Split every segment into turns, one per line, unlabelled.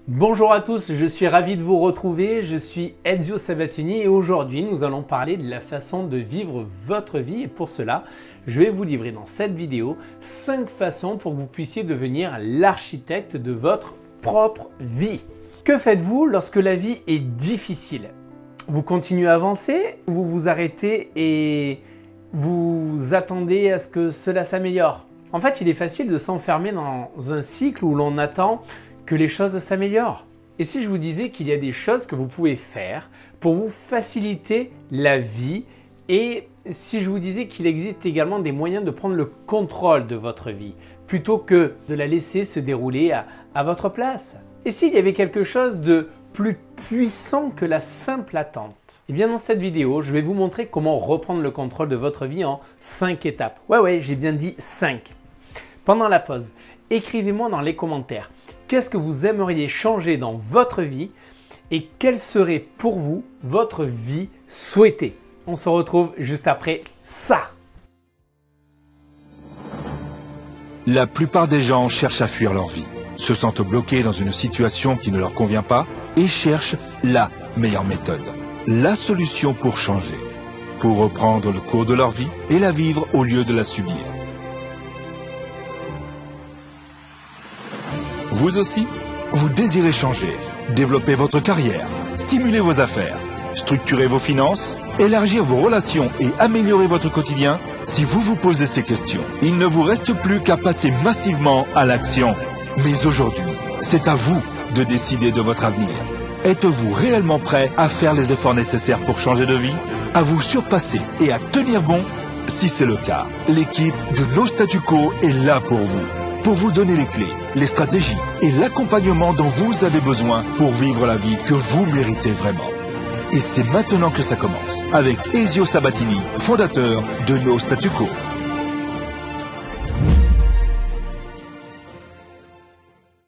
Bonjour à tous, je suis ravi de vous retrouver, je suis Ezio Sabatini et aujourd'hui nous allons parler de la façon de vivre votre vie et pour cela je vais vous livrer dans cette vidéo 5 façons pour que vous puissiez devenir l'architecte de votre propre vie. Que faites-vous lorsque la vie est difficile? Vous continuez à avancer ou vous vous arrêtez et vous attendez à ce que cela s'améliore? En fait, il est facile de s'enfermer dans un cycle où l'on attend que les choses s'améliorent. Et si je vous disais qu'il y a des choses que vous pouvez faire pour vous faciliter la vie et si je vous disais qu'il existe également des moyens de prendre le contrôle de votre vie plutôt que de la laisser se dérouler à votre place? Et s'il y avait quelque chose de plus puissant que la simple attente? Et bien dans cette vidéo, je vais vous montrer comment reprendre le contrôle de votre vie en 5 étapes. Ouais, j'ai bien dit 5. Pendant la pause, écrivez-moi dans les commentaires qu'est-ce que vous aimeriez changer dans votre vie et quelle serait pour vous votre vie souhaitée. On se retrouve juste après ça.
La plupart des gens cherchent à fuir leur vie, se sentent bloqués dans une situation qui ne leur convient pas et cherchent la meilleure méthode, la solution pour changer, pour reprendre le cours de leur vie et la vivre au lieu de la subir. Vous aussi, vous désirez changer, développer votre carrière, stimuler vos affaires, structurer vos finances, élargir vos relations et améliorer votre quotidien? Si vous vous posez ces questions, il ne vous reste plus qu'à passer massivement à l'action. Mais aujourd'hui, c'est à vous de décider de votre avenir. Êtes-vous réellement prêt à faire les efforts nécessaires pour changer de vie, à vous surpasser et à tenir bon? Si c'est le cas, l'équipe de No Statu Quo est là pour vous donner les clés, les stratégies et l'accompagnement dont vous avez besoin pour vivre la vie que vous méritez vraiment. Et c'est maintenant que ça commence avec Ezio Sabatini, fondateur de No Statu Quo.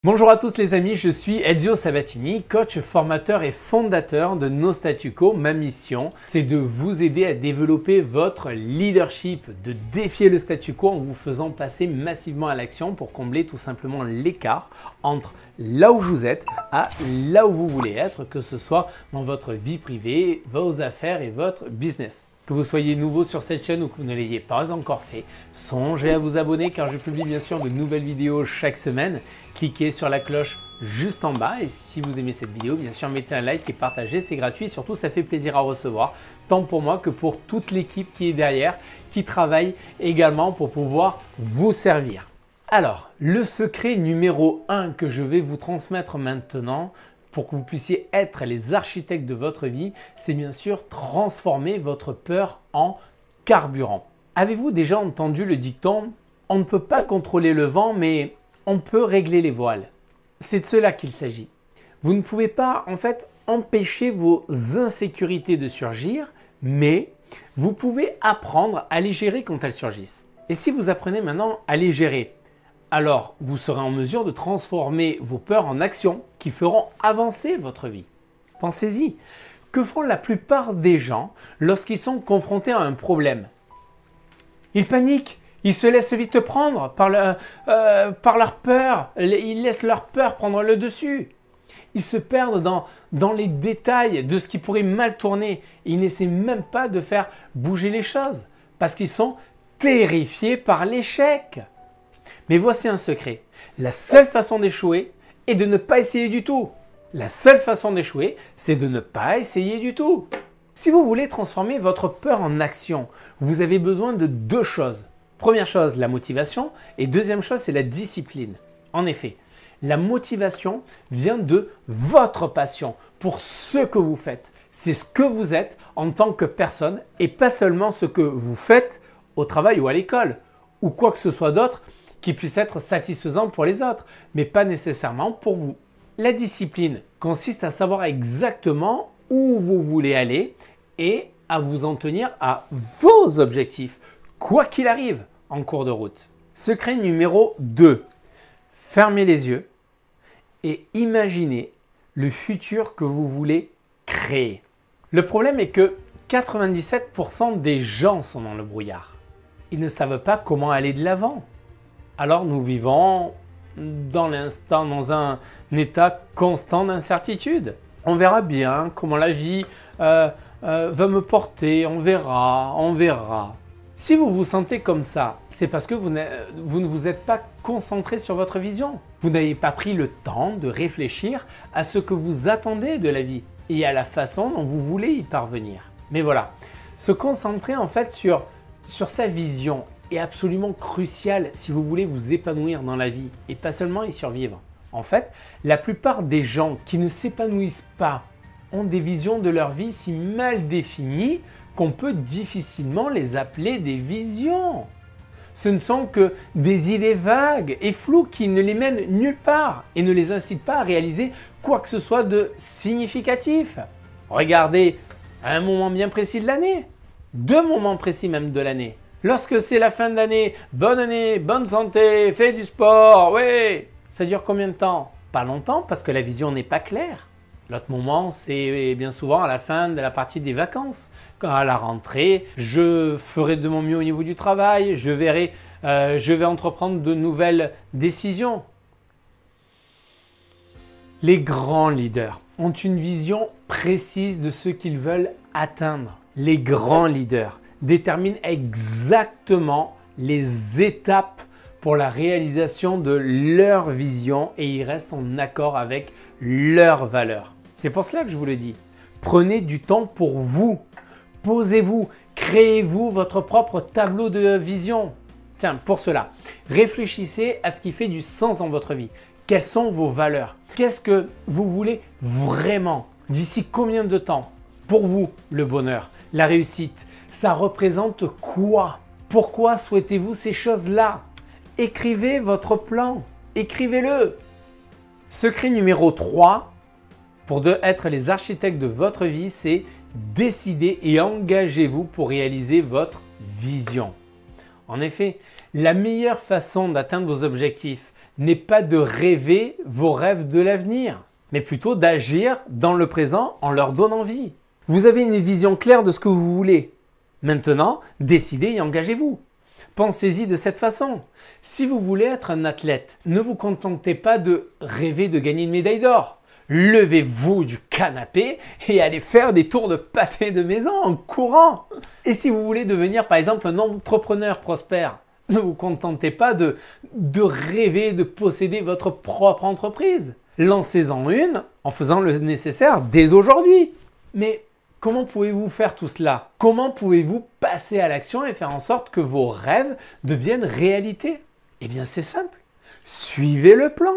Bonjour à tous les amis, je suis Ezio Sabatini, coach, formateur et fondateur de No Statu Quo. Ma mission, c'est de vous aider à développer votre leadership, de défier le statu quo en vous faisant passer massivement à l'action pour combler tout simplement l'écart entre là où vous êtes à là où vous voulez être, que ce soit dans votre vie privée, vos affaires et votre business. Que vous soyez nouveau sur cette chaîne ou que vous ne l'ayez pas encore fait, songez à vous abonner car je publie bien sûr de nouvelles vidéos chaque semaine. Cliquez sur la cloche juste en bas et si vous aimez cette vidéo, bien sûr mettez un like et partagez, c'est gratuit et surtout ça fait plaisir à recevoir, tant pour moi que pour toute l'équipe qui est derrière, qui travaille également pour pouvoir vous servir. Alors, le secret numéro 1 que je vais vous transmettre maintenant, pour que vous puissiez être les architectes de votre vie, c'est bien sûr transformer votre peur en carburant. Avez-vous déjà entendu le dicton « On ne peut pas contrôler le vent, mais on peut régler les voiles ». C'est de cela qu'il s'agit. Vous ne pouvez pas en fait empêcher vos insécurités de surgir, mais vous pouvez apprendre à les gérer quand elles surgissent. Et si vous apprenez maintenant à les gérer, alors vous serez en mesure de transformer vos peurs en actions qui feront avancer votre vie. Pensez-y, que font la plupart des gens lorsqu'ils sont confrontés à un problème? Ils paniquent, ils se laissent vite prendre par leur peur, ils laissent leur peur prendre le dessus. Ils se perdent dans les détails de ce qui pourrait mal tourner. Ils n'essaient même pas de faire bouger les choses parce qu'ils sont terrifiés par l'échec. Mais voici un secret, la seule façon d'échouer est de ne pas essayer du tout. La seule façon d'échouer, c'est de ne pas essayer du tout. Si vous voulez transformer votre peur en action, vous avez besoin de 2 choses. Première chose, la motivation et deuxième chose, c'est la discipline. En effet, la motivation vient de votre passion pour ce que vous faites. C'est ce que vous êtes en tant que personne et pas seulement ce que vous faites au travail ou à l'école ou quoi que ce soit d'autre qui puisse être satisfaisant pour les autres, mais pas nécessairement pour vous. La discipline consiste à savoir exactement où vous voulez aller et à vous en tenir à vos objectifs, quoi qu'il arrive en cours de route. Secret numéro 2. Fermez les yeux et imaginez le futur que vous voulez créer. Le problème est que 97% des gens sont dans le brouillard. Ils ne savent pas comment aller de l'avant. Alors nous vivons dans l'instant, dans un état constant d'incertitude. On verra bien comment la vie va me porter, on verra. Si vous vous sentez comme ça, c'est parce que vous ne vous êtes pas concentré sur votre vision. Vous n'avez pas pris le temps de réfléchir à ce que vous attendez de la vie et à la façon dont vous voulez y parvenir. Mais voilà, se concentrer en fait sur sa vision est absolument crucial si vous voulez vous épanouir dans la vie et pas seulement y survivre. En fait, la plupart des gens qui ne s'épanouissent pas ont des visions de leur vie si mal définies qu'on peut difficilement les appeler des visions. Ce ne sont que des idées vagues et floues qui ne les mènent nulle part et ne les incitent pas à réaliser quoi que ce soit de significatif. Regardez à un moment bien précis de l'année, 2 moments précis même de l'année. Lorsque c'est la fin de l'année, bonne santé, fais du sport, ouais. Ça dure combien de temps? Pas longtemps parce que la vision n'est pas claire. L'autre moment, c'est bien souvent à la fin de la partie des vacances. Quand à la rentrée, je ferai de mon mieux au niveau du travail, je vais entreprendre de nouvelles décisions. Les grands leaders ont une vision précise de ce qu'ils veulent atteindre. Les grands leaders déterminent exactement les étapes pour la réalisation de leur vision et ils restent en accord avec leurs valeurs. C'est pour cela que je vous le dis. Prenez du temps pour vous. Posez-vous, créez-vous votre propre tableau de vision. Tiens, pour cela, réfléchissez à ce qui fait du sens dans votre vie. Quelles sont vos valeurs? Qu'est-ce que vous voulez vraiment? D'ici combien de temps? Pour vous, le bonheur, la réussite, ça représente quoi? Pourquoi souhaitez-vous ces choses-là? Écrivez votre plan. Écrivez-le. Secret numéro 3, pour être les architectes de votre vie, c'est décidez et engagez-vous pour réaliser votre vision. En effet, la meilleure façon d'atteindre vos objectifs n'est pas de rêver vos rêves de l'avenir, mais plutôt d'agir dans le présent en leur donnant vie. Vous avez une vision claire de ce que vous voulez. Maintenant, décidez et engagez-vous. Pensez-y de cette façon. Si vous voulez être un athlète, ne vous contentez pas de rêver de gagner une médaille d'or. Levez-vous du canapé et allez faire des tours de pâté de maison en courant. Et si vous voulez devenir par exemple un entrepreneur prospère, ne vous contentez pas de rêver de posséder votre propre entreprise. Lancez-en une en faisant le nécessaire dès aujourd'hui. Mais comment pouvez-vous faire tout cela? Comment pouvez-vous passer à l'action et faire en sorte que vos rêves deviennent réalité? Eh bien c'est simple. Suivez le plan.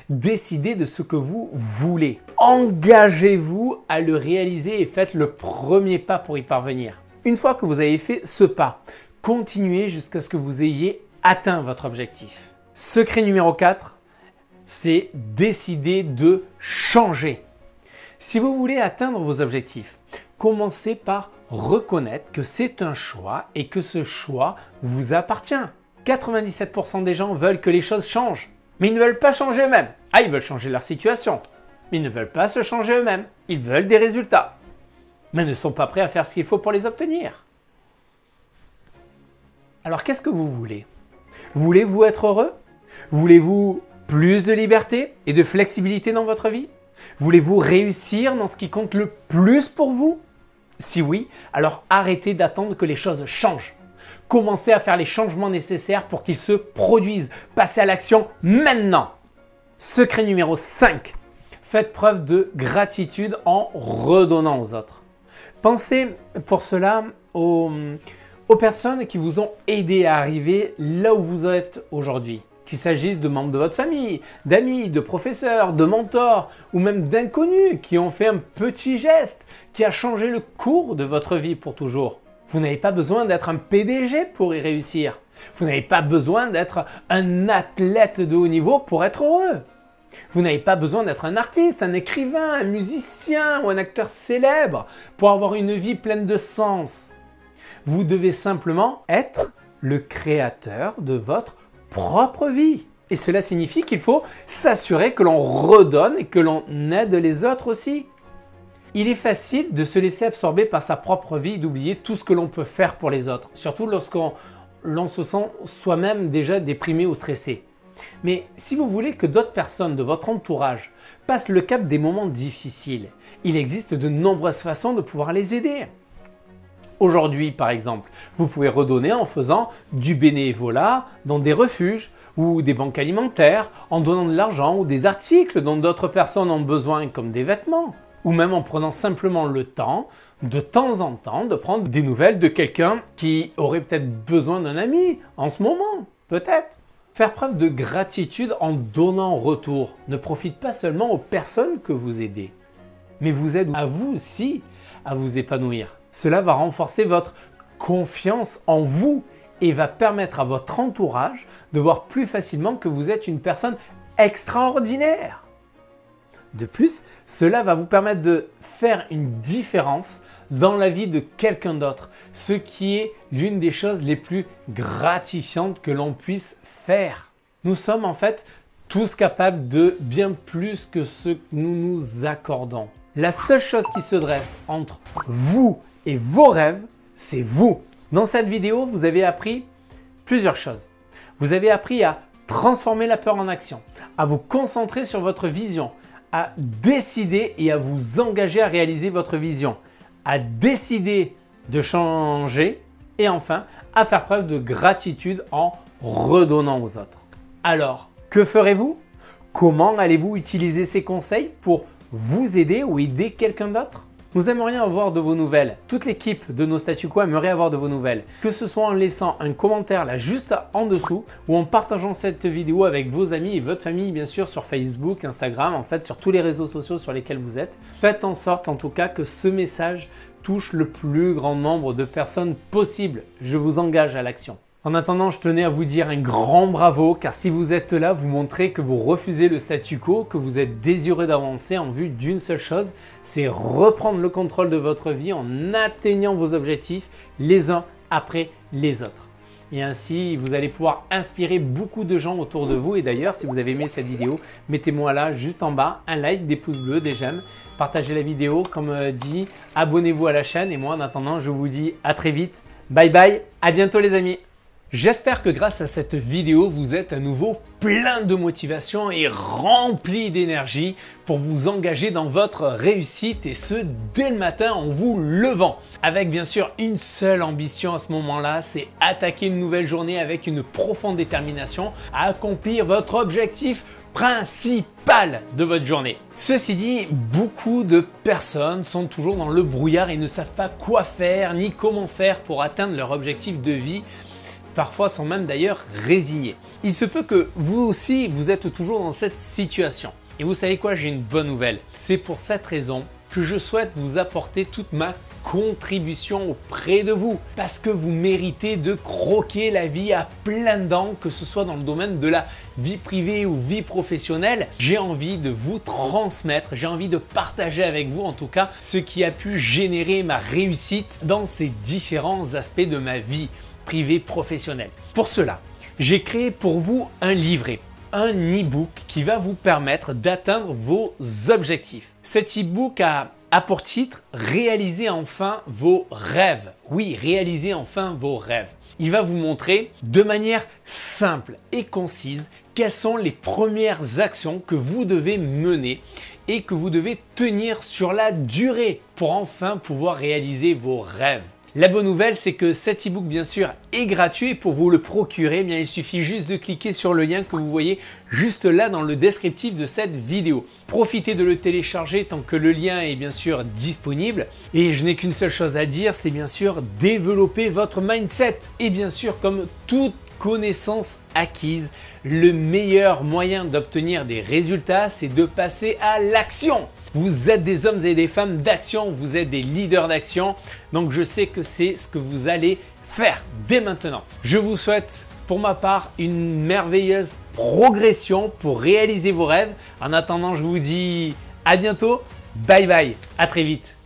Décidez de ce que vous voulez. Engagez-vous à le réaliser et faites le premier pas pour y parvenir. Une fois que vous avez fait ce pas, continuez jusqu'à ce que vous ayez atteint votre objectif. Secret numéro 4, c'est décider de changer. Si vous voulez atteindre vos objectifs, commencez par reconnaître que c'est un choix et que ce choix vous appartient. 97% des gens veulent que les choses changent. Mais ils ne veulent pas changer eux-mêmes. Ah, ils veulent changer leur situation. Mais ils ne veulent pas se changer eux-mêmes. Ils veulent des résultats. Mais ne sont pas prêts à faire ce qu'il faut pour les obtenir. Alors, qu'est-ce que vous voulez? Voulez-vous être heureux? Voulez-vous plus de liberté et de flexibilité dans votre vie? Voulez-vous réussir dans ce qui compte le plus pour vous? Si oui, alors arrêtez d'attendre que les choses changent. Commencez à faire les changements nécessaires pour qu'ils se produisent. Passez à l'action maintenant. Secret numéro 5. Faites preuve de gratitude en redonnant aux autres. Pensez pour cela aux personnes qui vous ont aidé à arriver là où vous êtes aujourd'hui. Qu'il s'agisse de membres de votre famille, d'amis, de professeurs, de mentors ou même d'inconnus qui ont fait un petit geste qui a changé le cours de votre vie pour toujours. Vous n'avez pas besoin d'être un PDG pour y réussir. Vous n'avez pas besoin d'être un athlète de haut niveau pour être heureux. Vous n'avez pas besoin d'être un artiste, un écrivain, un musicien ou un acteur célèbre pour avoir une vie pleine de sens. Vous devez simplement être le créateur de votre propre vie. Et cela signifie qu'il faut s'assurer que l'on redonne et que l'on aide les autres aussi. Il est facile de se laisser absorber par sa propre vie et d'oublier tout ce que l'on peut faire pour les autres, surtout lorsqu'on se sent soi-même déjà déprimé ou stressé. Mais si vous voulez que d'autres personnes de votre entourage passent le cap des moments difficiles, il existe de nombreuses façons de pouvoir les aider. Aujourd'hui, par exemple, vous pouvez redonner en faisant du bénévolat dans des refuges ou des banques alimentaires, en donnant de l'argent ou des articles dont d'autres personnes ont besoin comme des vêtements. Ou même en prenant simplement le temps, de temps en temps, de prendre des nouvelles de quelqu'un qui aurait peut-être besoin d'un ami en ce moment, peut-être. Faire preuve de gratitude en donnant en retour ne profite pas seulement aux personnes que vous aidez, mais vous aide à vous aussi à vous épanouir. Cela va renforcer votre confiance en vous et va permettre à votre entourage de voir plus facilement que vous êtes une personne extraordinaire. De plus, cela va vous permettre de faire une différence dans la vie de quelqu'un d'autre, ce qui est l'une des choses les plus gratifiantes que l'on puisse faire. Nous sommes en fait tous capables de bien plus que ce que nous nous accordons. La seule chose qui se dresse entre vous et vos rêves, c'est vous. Dans cette vidéo, vous avez appris plusieurs choses. Vous avez appris à transformer la peur en action, à vous concentrer sur votre vision, à décider et à vous engager à réaliser votre vision, à décider de changer et enfin à faire preuve de gratitude en redonnant aux autres. Alors, que ferez-vous? Comment allez-vous utiliser ces conseils pour vous aider ou aider quelqu'un d'autre? Nous aimerions avoir de vos nouvelles. Toute l'équipe de Nos Statu Quo aimerait avoir de vos nouvelles. Que ce soit en laissant un commentaire là juste en dessous ou en partageant cette vidéo avec vos amis et votre famille bien sûr sur Facebook, Instagram, en fait sur tous les réseaux sociaux sur lesquels vous êtes. Faites en sorte en tout cas que ce message touche le plus grand nombre de personnes possible. Je vous engage à l'action. En attendant, je tenais à vous dire un grand bravo car si vous êtes là, vous montrez que vous refusez le statu quo, que vous êtes désireux d'avancer en vue d'une seule chose, c'est reprendre le contrôle de votre vie en atteignant vos objectifs les uns après les autres. Et ainsi, vous allez pouvoir inspirer beaucoup de gens autour de vous. Et d'ailleurs, si vous avez aimé cette vidéo, mettez-moi là juste en bas un like, des pouces bleus, des j'aime. Partagez la vidéo, comme dit, abonnez-vous à la chaîne. Et moi, en attendant, je vous dis à très vite. Bye bye, à bientôt les amis. J'espère que grâce à cette vidéo, vous êtes à nouveau plein de motivation et rempli d'énergie pour vous engager dans votre réussite et ce dès le matin en vous levant. Avec bien sûr une seule ambition à ce moment-là, c'est attaquer une nouvelle journée avec une profonde détermination à accomplir votre objectif principal de votre journée. Ceci dit, beaucoup de personnes sont toujours dans le brouillard et ne savent pas quoi faire ni comment faire pour atteindre leur objectif de vie. Parfois sans même d'ailleurs résigner. Il se peut que vous aussi, vous êtes toujours dans cette situation. Et vous savez quoi, j'ai une bonne nouvelle. C'est pour cette raison que je souhaite vous apporter toute ma contribution auprès de vous. Parce que vous méritez de croquer la vie à pleines dents, que ce soit dans le domaine de la vie privée ou vie professionnelle. J'ai envie de vous transmettre, j'ai envie de partager avec vous en tout cas ce qui a pu générer ma réussite dans ces différents aspects de ma vie privée professionnelle. Pour cela, j'ai créé pour vous un livret, un e-book qui va vous permettre d'atteindre vos objectifs. Cet e-book a pour titre « Réaliser enfin vos rêves ». Oui, réaliser enfin vos rêves. Il va vous montrer de manière simple et concise quelles sont les premières actions que vous devez mener et que vous devez tenir sur la durée pour enfin pouvoir réaliser vos rêves. La bonne nouvelle, c'est que cet e-book, bien sûr, est gratuit et pour vous le procurer, il suffit juste de cliquer sur le lien que vous voyez juste là dans le descriptif de cette vidéo. Profitez de le télécharger tant que le lien est bien sûr disponible. Et je n'ai qu'une seule chose à dire, c'est bien sûr développer votre mindset. Et bien sûr, comme toute connaissance acquise, le meilleur moyen d'obtenir des résultats, c'est de passer à l'action. Vous êtes des hommes et des femmes d'action, vous êtes des leaders d'action, donc je sais que c'est ce que vous allez faire dès maintenant. Je vous souhaite pour ma part une merveilleuse progression pour réaliser vos rêves. En attendant, je vous dis à bientôt, bye bye, à très vite.